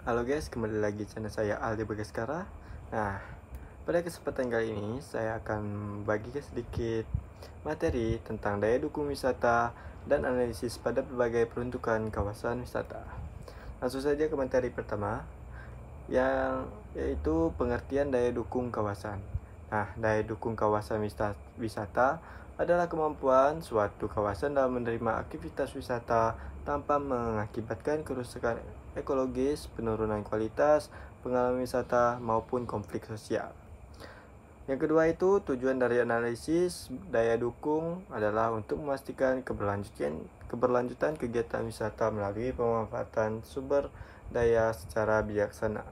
Halo guys, kembali lagi channel saya Aldi Bagaskara. Nah, pada kesempatan kali ini saya akan bagi sedikit materi tentang daya dukung wisata dan analisis pada berbagai peruntukan kawasan wisata. Langsung saja ke materi pertama, yaitu pengertian daya dukung kawasan. Nah, daya dukung kawasan wisata adalah kemampuan suatu kawasan dalam menerima aktivitas wisata tanpa mengakibatkan kerusakan ekologis, penurunan kualitas pengalaman wisata, maupun konflik sosial. Yang kedua itu, tujuan dari analisis daya dukung adalah untuk memastikan keberlanjutan kegiatan wisata melalui pemanfaatan sumber daya secara bijaksana.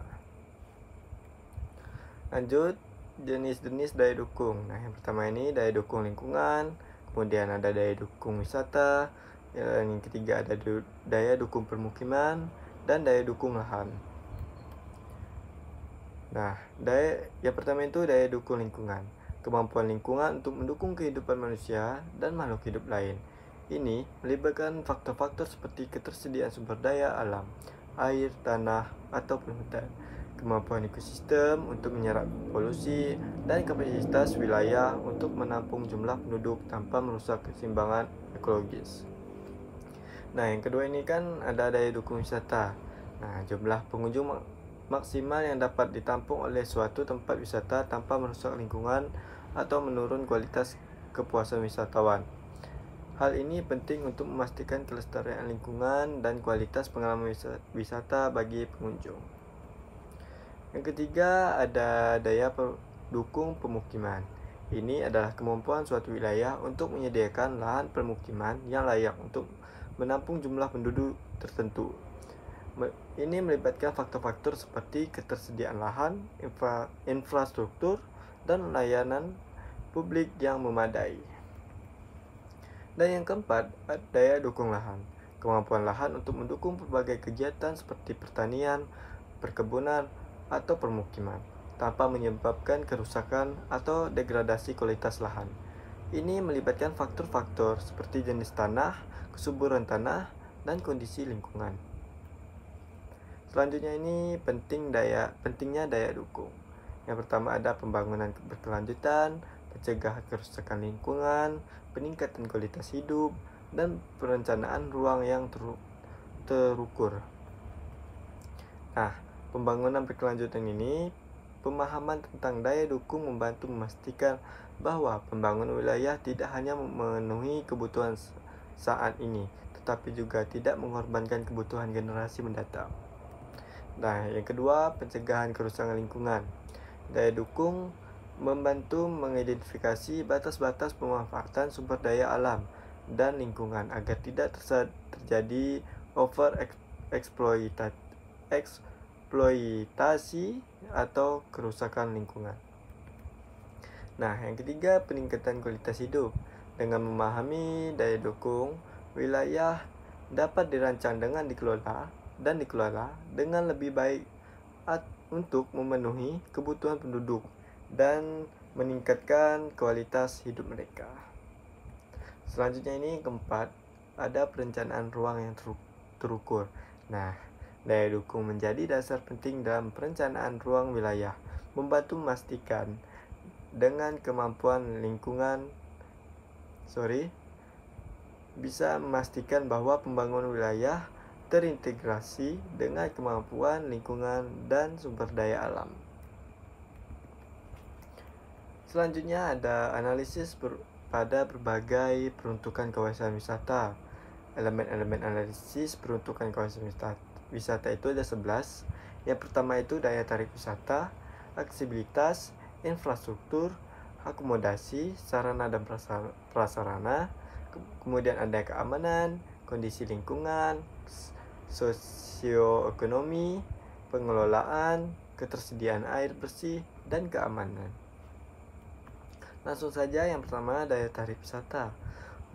Lanjut, jenis-jenis daya dukung. Nah, yang pertama ini daya dukung lingkungan, kemudian ada daya dukung wisata, yang ketiga ada daya dukung permukiman, dan daya dukung lahan. Nah, yang pertama itu daya dukung lingkungan. Kemampuan lingkungan untuk mendukung kehidupan manusia dan makhluk hidup lain. Ini melibatkan faktor-faktor seperti ketersediaan sumber daya alam, air, tanah, ataupun hutan, kemampuan ekosistem untuk menyerap polusi, dan kapasitas wilayah untuk menampung jumlah penduduk tanpa merusak keseimbangan ekologis. Nah, yang kedua ini kan ada daya dukung wisata. Nah, jumlah pengunjung maksimal yang dapat ditampung oleh suatu tempat wisata tanpa merusak lingkungan atau menurun kualitas kepuasan wisatawan. Hal ini penting untuk memastikan kelestarian lingkungan dan kualitas pengalaman wisata bagi pengunjung. Yang ketiga ada daya dukung pemukiman. Ini adalah kemampuan suatu wilayah untuk menyediakan lahan permukiman yang layak untuk menampung jumlah penduduk tertentu. Ini melibatkan faktor-faktor seperti ketersediaan lahan, infrastruktur, dan layanan publik yang memadai. Dan yang keempat, daya dukung lahan. Kemampuan lahan untuk mendukung berbagai kegiatan seperti pertanian, perkebunan, atau permukiman, tanpa menyebabkan kerusakan atau degradasi kualitas lahan. Ini melibatkan faktor-faktor seperti jenis tanah, kesuburan tanah, dan kondisi lingkungan. Selanjutnya ini pentingnya daya dukung. Yang pertama ada pembangunan berkelanjutan, pencegahan kerusakan lingkungan, peningkatan kualitas hidup, dan perencanaan ruang yang terukur. Nah, pembangunan berkelanjutan ini, pemahaman tentang daya dukung membantu memastikan bahwa pembangunan wilayah tidak hanya memenuhi kebutuhan saat ini, tetapi juga tidak mengorbankan kebutuhan generasi mendatang. Nah, yang kedua, pencegahan kerusakan lingkungan. Daya dukung membantu mengidentifikasi batas-batas pemanfaatan sumber daya alam dan lingkungan agar tidak terjadi eksploitasi atau kerusakan lingkungan. Nah, yang ketiga, peningkatan kualitas hidup. Dengan memahami daya dukung, wilayah dapat dirancang dengan dikelola dengan lebih baik untuk memenuhi kebutuhan penduduk dan meningkatkan kualitas hidup mereka. Selanjutnya ini keempat, ada perencanaan ruang yang terukur. Nah, daya dukung menjadi dasar penting dalam perencanaan ruang wilayah, membantu memastikan dengan kemampuan bisa memastikan bahwa pembangunan wilayah terintegrasi dengan kemampuan lingkungan dan sumber daya alam. Selanjutnya ada analisis pada berbagai peruntukan kawasan wisata. Elemen-elemen analisis peruntukan kawasan wisata itu ada 11. Yang pertama itu daya tarik wisata, aksesibilitas, infrastruktur, akomodasi, sarana dan prasarana, kemudian ada keamanan, kondisi lingkungan, sosioekonomi, pengelolaan, ketersediaan air bersih, dan keamanan. Langsung saja yang pertama, daya tarik wisata.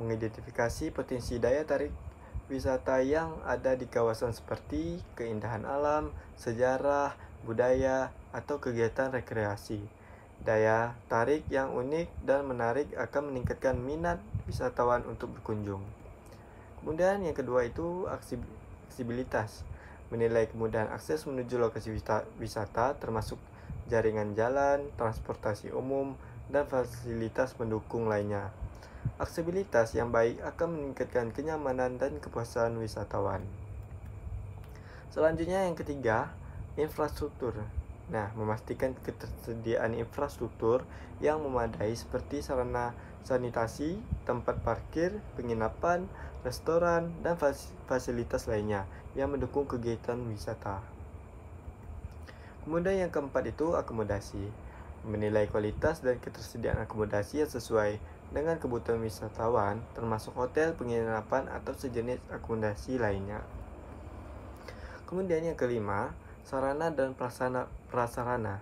Mengidentifikasi potensi daya tarik wisata yang ada di kawasan seperti keindahan alam, sejarah, budaya, atau kegiatan rekreasi. Daya tarik yang unik dan menarik akan meningkatkan minat wisatawan untuk berkunjung. Kemudian yang kedua itu aksesibilitas. menilai kemudahan akses menuju lokasi wisata termasuk jaringan jalan, transportasi umum, dan fasilitas pendukung lainnya. Aksesibilitas yang baik akan meningkatkan kenyamanan dan kepuasan wisatawan. Selanjutnya yang ketiga, infrastruktur. Nah, memastikan ketersediaan infrastruktur yang memadai seperti sarana sanitasi, tempat parkir, penginapan, restoran, dan fasilitas lainnya yang mendukung kegiatan wisata. Kemudian yang keempat itu akomodasi. Menilai kualitas dan ketersediaan akomodasi yang sesuai dengan kebutuhan wisatawan, termasuk hotel, penginapan, atau sejenis akomodasi lainnya. Kemudian yang kelima, sarana dan prasarana.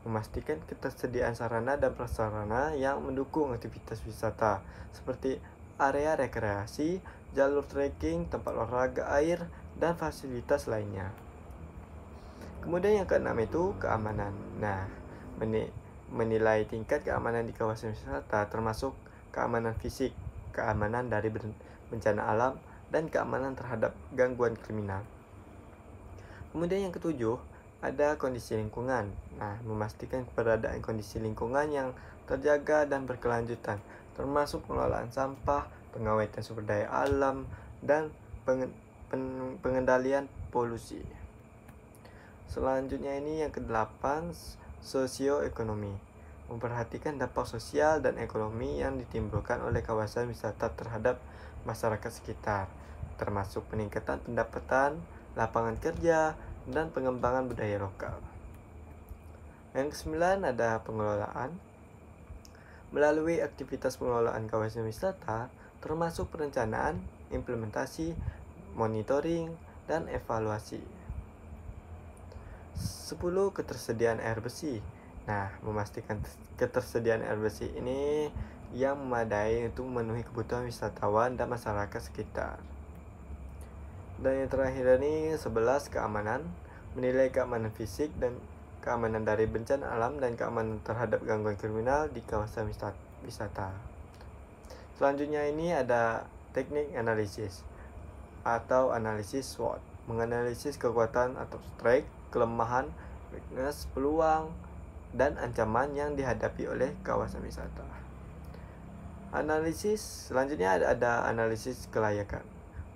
Memastikan ketersediaan sarana dan prasarana yang mendukung aktivitas wisata, seperti area rekreasi, jalur trekking, tempat olahraga air, dan fasilitas lainnya. Kemudian yang keenam itu keamanan. Nah, menilai tingkat keamanan di kawasan wisata termasuk keamanan fisik, keamanan dari bencana alam, dan keamanan terhadap gangguan kriminal. Kemudian yang ketujuh, ada kondisi lingkungan. Nah, memastikan keberadaan kondisi lingkungan yang terjaga dan berkelanjutan, termasuk pengelolaan sampah, pengawetan sumber daya alam, dan pengendalian polusi. Selanjutnya ini yang kedelapan, sosioekonomi. Memperhatikan dampak sosial dan ekonomi yang ditimbulkan oleh kawasan wisata terhadap masyarakat sekitar, termasuk peningkatan pendapatan, lapangan kerja, dan pengembangan budaya lokal. Yang kesembilan ada pengelolaan. Melalui aktivitas pengelolaan kawasan wisata, termasuk perencanaan, implementasi, monitoring, dan evaluasi. 10. Ketersediaan air bersih. Nah, memastikan ketersediaan air bersih ini yang memadai untuk memenuhi kebutuhan wisatawan dan masyarakat sekitar. Dan yang terakhir ini 11. Keamanan. Menilai keamanan fisik dan keamanan dari bencana alam dan keamanan terhadap gangguan kriminal di kawasan wisata. Selanjutnya ini ada teknik analisis atau analisis SWOT. Menganalisis kekuatan atau strength, kelemahan, weakness, peluang, dan ancaman yang dihadapi oleh kawasan wisata. Analisis selanjutnya ada analisis kelayakan.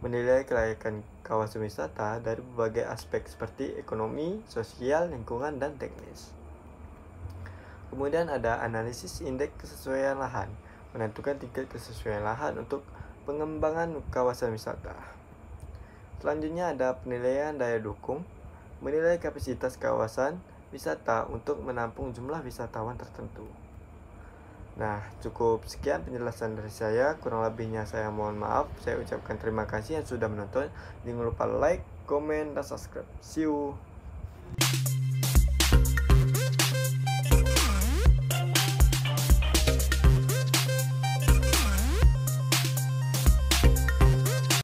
Menilai kelayakan kawasan wisata dari berbagai aspek seperti ekonomi, sosial, lingkungan, dan teknis. Kemudian ada analisis indeks kesesuaian lahan, menentukan tingkat kesesuaian lahan untuk pengembangan kawasan wisata. Selanjutnya ada penilaian daya dukung, menilai kapasitas kawasan wisata untuk menampung jumlah wisatawan tertentu. Nah, cukup sekian penjelasan dari saya. Kurang lebihnya saya mohon maaf. Saya ucapkan terima kasih yang sudah menonton. Jangan lupa like, komen, dan subscribe. See you.